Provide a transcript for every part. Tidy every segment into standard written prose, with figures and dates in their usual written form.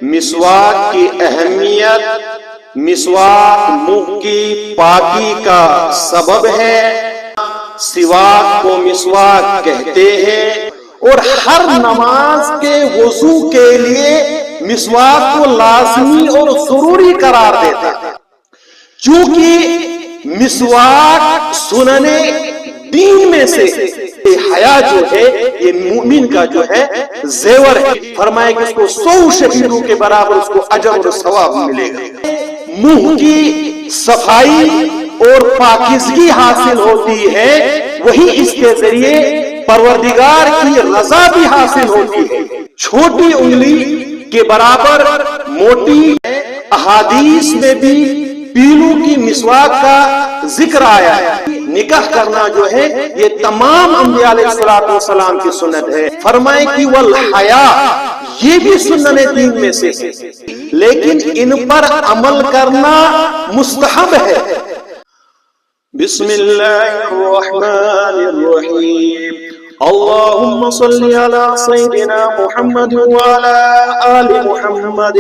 مسواک کی اہمیت، مسواک منہ کی پاکی کا سبب ہے، سواک کو مسواک کہتے ہیں، اور ہر نماز کے وضو کے لیے مسواک کو لازمی اور ضروری قرار دیتا ہے، چونکہ مسواک سنن دین میں سے حیا جو ہے یہ مومن کا جو ہے زیور ہے۔ فرمایا کہ اس کو 100 شہیدوں کے برابر اس کو اجر اور ثواب ملے گا۔ منہ کی صفائی اور پاکیزگی حاصل ہوتی ہے، وہی اس کے ذریعے پروردگار کی رضا بھی حاصل ہوتی ہے۔ چھوٹی انگلی کے برابر موٹی احادیث میں بھی پیلوں کی مسواک کا ذکر آیا ہے۔ نکاح کرنا جو ہے یہ تمام انبیاء علیہ السلام کی سنت ہے۔ فرمائے کہ والحیا، یہ بھی سنن دین میں سے ہے، لیکن ان پر عمل کرنا مستحب ہے۔ بسم اللہ الرحمن الرحیم، اللهم صل على سيدنا محمد وعلى آل محمد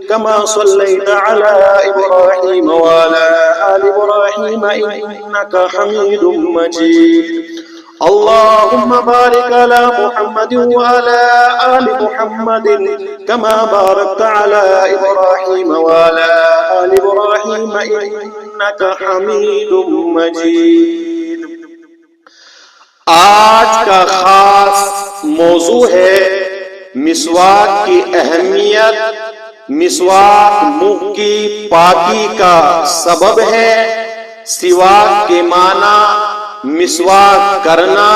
كما صليت على إبراهيم وعلى آل إبراهيم إنك حميد مجيد، اللهم بارك على محمد وعلى آل محمد كما باركت على إبراهيم وعلى آل إبراهيم إنك حميد مجيد۔ آج کا خاص موضوع ہے مسواک کی اہمیت، مسواک منہ کی پاکی کا سبب ہے۔ سواک کے معنی مسواک کرنا،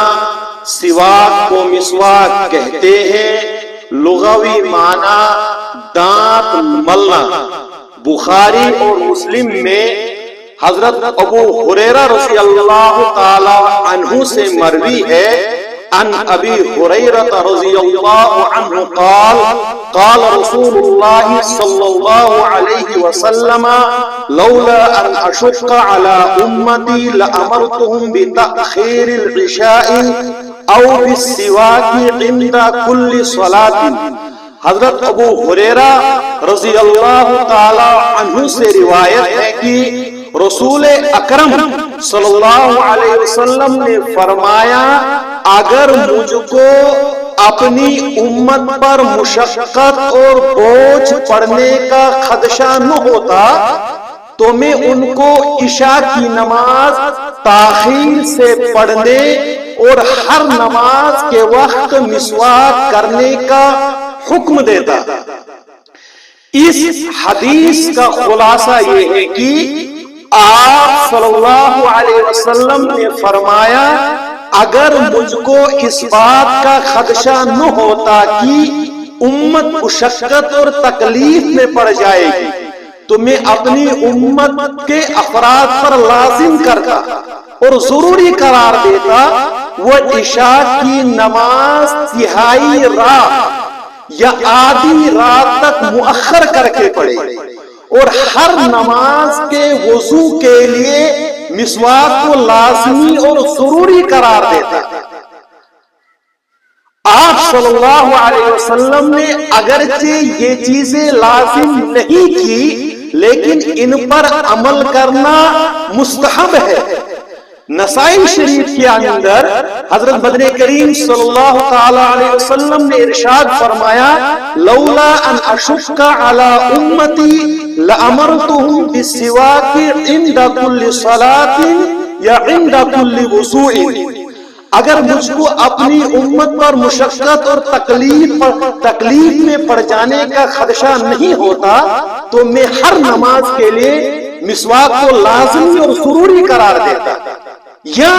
سواک کو مسواک کہتے ہیں، لغوی معنی دانت ملنا۔ بخاری اور مسلم میں حضرت ابو ہریرہ رضی اللہ تعالی عنہ سے مروی ہے، عن ابی ہریرہ رضی اللہ عنہ قال قال رسول اللہ صلی اللہ علیہ وسلم لولا ان اشق على امتی لامرتهم بتأخیر العشاء او بالسواک عند كل صلاة۔ حضرت ابو ہریرہ رضی اللہ تعالی عنہ سے روایت ہے کہ رسول اکرم صلی اللہ علیہ وسلم نے فرمایا، اگر مجھ کو اپنی امت پر مشقت اور بوجھ پڑنے کا خدشہ نہ ہوتا تو میں ان کو عشاء کی نماز تاخیر سے پڑھنے اور ہر نماز کے وقت مسواک کرنے کا حکم دیتا۔ اس حدیث کا خلاصہ یہ ہے کہ آپ صلی اللہ علیہ وسلم نے فرمایا، اگر مجھ کو اس بات کا خدشہ نہ ہوتا کہ امت مشقت اور تکلیف میں پڑ جائے گی تو میں اپنی امت کے افراد پر لازم کرتا اور ضروری قرار دیتا وہ عشاء کی نماز تہائی رات یا آدھی رات تک مؤخر کر کے پڑھے اور ہر نماز کے وضو کے لیے مسواک کو لازمی اور ضروری قرار دیتا۔ آپ صلی اللہ علیہ وسلم نے اگرچہ یہ چیزیں لازم نہیں کی لیکن ان پر عمل کرنا مستحب ہے۔ نسائی شریف کے اندر حضرت مدنی کریم صلی اللہ تعالی علیہ وسلم نے ارشاد فرمایا، لولا ان اشق علی امتی لامرتهم بالسواک عند كل صلاة یا عند كل وضوء۔ اگر مجھ کو اپنی امت پر مشقت اور تکلیف میں پڑ جانے کا خدشہ نہیں ہوتا تو میں ہر نماز کے لیے مسواک کو لازمی اور ضروری قرار دیتا۔ یا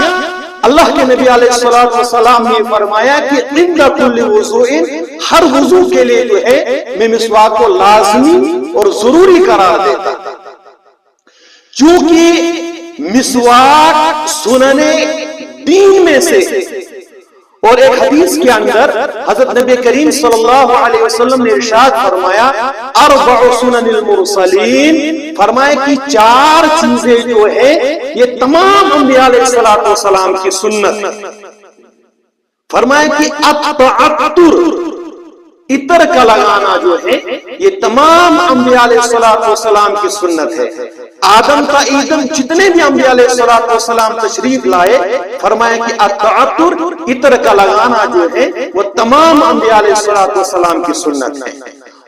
اللہ کے نبی علیہ السلام نے فرمایا کہ عند کل وضوء، ہر وضو کے لیے جو ہے میں مسواک کو لازمی اور ضروری قرار دیتا۔ چونکہ مسواک سنن دین میں سے، اور ایک حدیث کے اندر حضرت نبی کریم صلی اللہ علیہ وسلم نے ارشاد فرمایا، اربع سنن المرسلین، فرمایا کہ 4 چیزیں جو ہے یہ تمام انبیاء علیہ السلام کی سنت۔ فرمایا کہ التعطر، عطر کا لگانا جو ہے یہ تمام انبیاء علیہ السلام کی سنت ہے. آدم تا ایدم جتنے بھی انبیاء علیہ السلام تشریف لائے فرمایا کہ التعطر عطر کا لگانا جو ہے وہ تمام انبیاء علیہ السلام کی سنت ہے.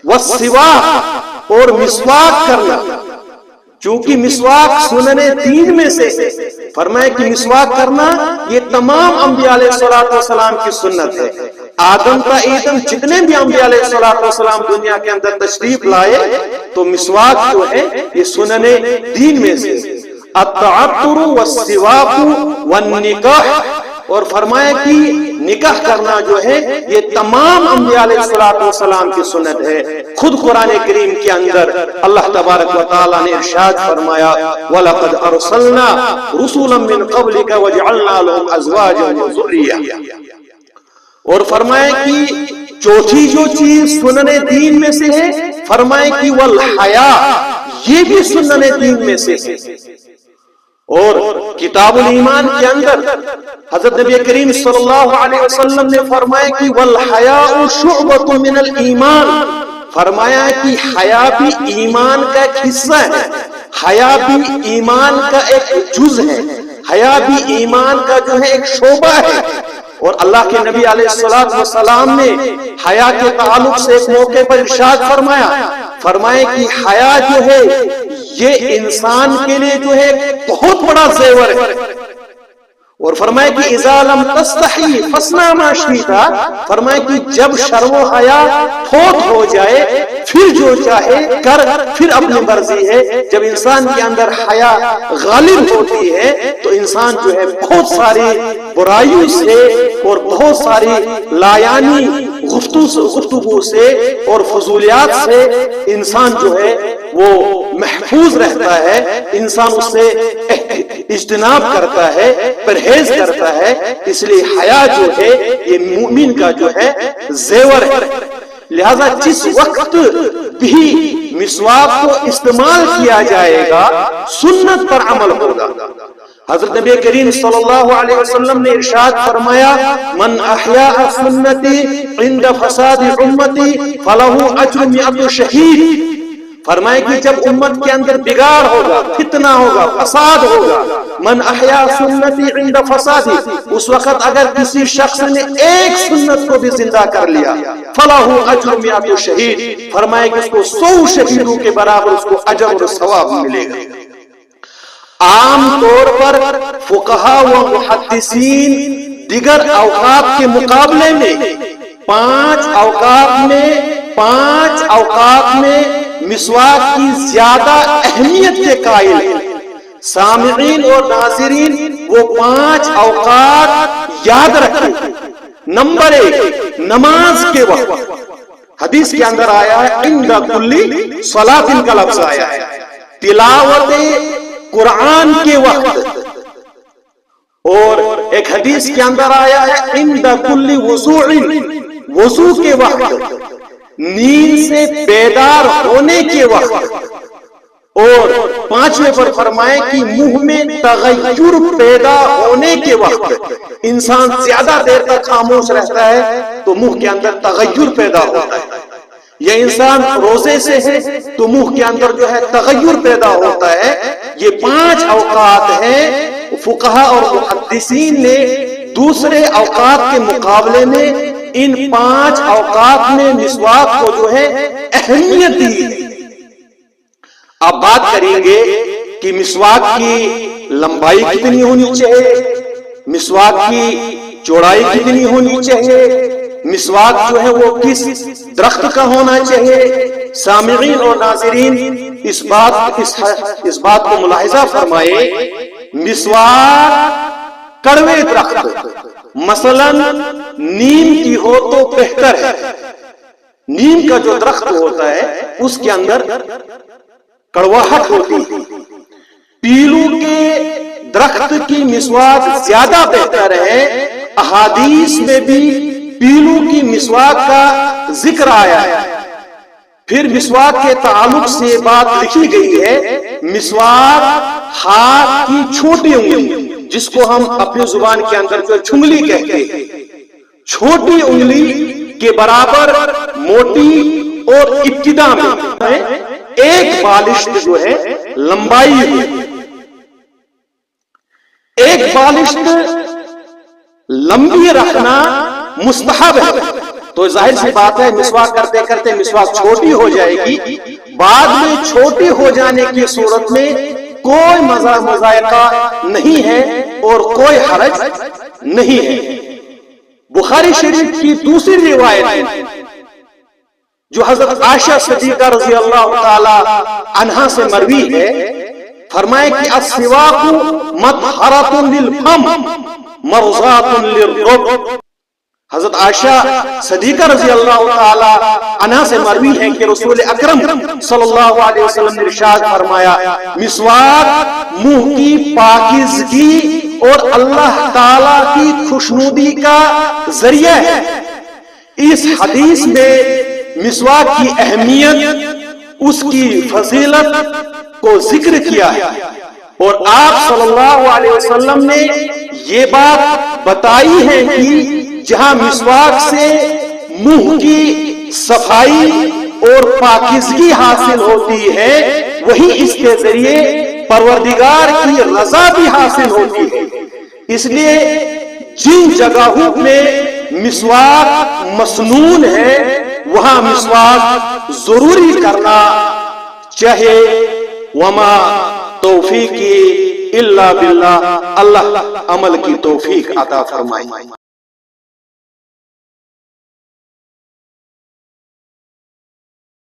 والسواک اور مسواک کرنا، چونکہ مسواک سنن دین میں سے فرمایا کہ مسواک کرنا یہ تمام انبیاء علیہ السلام کی سنت ہے. آدم تا ایدم جتنے بھی انبیاء علیہ السلام دنیا کے اندر تشریف لائے تو مسواک جو ہے یہ سنن دین میں سے. التعطر والسواک والنکاح، اور فرمایا کہ نکاح کرنا جو ہے یہ تمام انبیاء علیہ السلام کی سنت ہے. خود قرآن کریم کے اندر اللہ تبارک و تعالی نے ارشاد فرمایا وَلَقَدْ أَرْسَلْنَا رُسُلًا مِّن قَبْلِكَ وَجَعَلْنَا لَهُمْ أَزْوَاجًا وَذُرِّيَّةً، اور فرمایا کہ چوتھی جو چیز سنن دین میں سے ہے فرمایا کہ وَالْحَيَاء، یہ بھی سنن دین میں سے ہے. اور کتاب الایمان کے اندر حضرت نبی کریم صلی اللہ علیہ وسلم نے فرمایا کہ والحیاء شعبۃ من الایمان، فرمایا کہ حیا بھی ایمان کا ایک حصہ ہے، حیا بھی ایمان کا ایک جز ہے، حیا بھی ایمان کا جو ہے ایک شعبہ ہے. اور اللہ کے نبی علیہ السلام نے حیا کے تعلق سے ایک موقع پر ارشاد فرمایا کہ حیا جو ہے یہ انسان کے لیے جو ہے بہت بڑا زیور ہے. اور فرمایا کہ اذا لم تستحی فاصنع ما شئت، فرمایا کہ جب شرم و حیا فوت ہو جائے پھر جو چاہے کر، پھر اپنی مرضی ہے. جب انسان کے اندر حیا غالب ہوتی ہے تو انسان جو ہے بہت ساری برائیوں سے اور بہت ساری لایانی گفتگو سے اور فضولیات سے انسان جو ہے وہ محفوظ رہتا ہے، انسان اس سے اجتناب کرتا ہے، پرہیز کرتا ہے. اس لیے حیا جو ہے یہ مومن کا جو ہے زیور ہے. لہذا جس وقت بھی مسواک کو استعمال کیا جائے گا سنت پر عمل ہوگا. حضرت نبی کریم صلی اللہ علیہ وسلم نے ارشاد فرمایا من احیاء سنتی عند فساد امتی فلہ اجر 100 شہید. فرمائے کہ جب امت کے اندر بگاڑ ہوگا، فتنہ ہوگا، فساد ہوگا، من احیاء سنتی عند فسادی، اس وقت اگر کسی شخص نے ایک سنت کو بھی زندہ کر لیا فلہ اجر 100 شہید، فرمائے کہ اس کو 100 شہیدوں کے برابر اس کو اجر اور ثواب ملے گا. عام طور پر فقہا و محدثین دیگر اوقات کے مقابلے میں پانچ اوقات میں مسواک کی زیادہ اہمیت کے قائل ہیں. سامعین اور ناظرین وہ 5 اوقات یاد رکھیں. نمبر 1 نماز کے وقت، حدیث کے اندر آیا ہے عند کل صلاۃ کا لفظ آیا ہے. تلاوت قرآن کے وقت، اور ایک حدیث کے اندر آیا ہے عند کل وضوء، وضو کے وقت، نیند سے بیدار ہونے کے وقت، اور 5ویں پر فرمائے کہ منہ میں تغیر پیدا ہونے کے وقت. انسان زیادہ دیر تک خاموش رہتا ہے تو منہ کے اندر تغیر پیدا ہوتا ہے، یا انسان روزے سے ہے تو منہ کے اندر جو ہے تغیر پیدا ہوتا ہے. یہ 5 اوقات ہیں. فقہا اور محدثین نے دوسرے اوقات کے مقابلے میں ان 5 اوقات میں مسواک کو جو ہے اہمیت دی. اب بات کریں گے کہ مسواک کی لمبائی کتنی ہونی چاہیے، مسواک کی چوڑائی کتنی ہونی چاہیے، مسواک جو ہے وہ کس درخت کا ہونا چاہیے. سامعین اور ناظرین اس بات کو ملاحظہ فرمائے. مسواک کڑوے درخت مثلا نیم کی ہو تو بہتر ہے. نیم کا جو درخت ہوتا ہے اس کے اندر کڑواہٹ ہوتی ہے. پیلو کے درخت کی مسواک زیادہ بہتر ہے. احادیث میں بھی پیلو کی مسواک کا ذکر آیا ہے. پھر مسواک کے تعلق سے بات لکھی گئی ہے. مسواک ہاتھ کی چھوٹی انگلی جس کو ہم اپنی زبان کے اندر جو چھنگلی کہتے ہیں، چھوٹی انگلی کے برابر موٹی اور ابتدا میں ایک بالشت جو ہے لمبائی ہوئی، ایک بالشت لمبی رکھنا مستحب ہے. تو ظاہر سی بات ہے مسواک کرتے کرتے مسواک چھوٹی ہو جائے گی، بعد میں چھوٹی ہو جانے کی صورت میں کوئی مذائقہ نہیں ہے اور کوئی حرج نہیں ہے. بخاری شریف کی دوسری روایت جو حضرت عائشہ صدیقہ رضی اللہ تعالی عنہا سے مروی ہے، فرمائے کہ السواک مطہرۃ للفم مرضاۃ للرب. حضرت عائشہ صدیقہ رضی اللہ تعالی عنہا سے مروی ہے کہ رسول اکرم صلی اللہ علیہ وسلم نے ارشاد فرمایا مسواک منہ کی پاکیزگی اور اللہ تعالی کی خوشنودی کا ذریعہ ہے. اس حدیث میں مسواک کی اہمیت، اس کی فضیلت کو ذکر کیا ہے، اور آپ صلی اللہ علیہ وسلم نے یہ بات بتائی ہے کہ جہاں مسواک سے منہ کی صفائی اور پاکیزگی حاصل ہوتی ہے، وہی اس کے ذریعے پروردگار کی رضا بھی حاصل ہوتی ہے. اس لیے جن جگہوں میں مسواک مسنون ہے وہاں مسواک ضروری کرنا چاہے. وما توفیقی الا باللہ. اللہ عمل کی توفیق عطا فرمائے.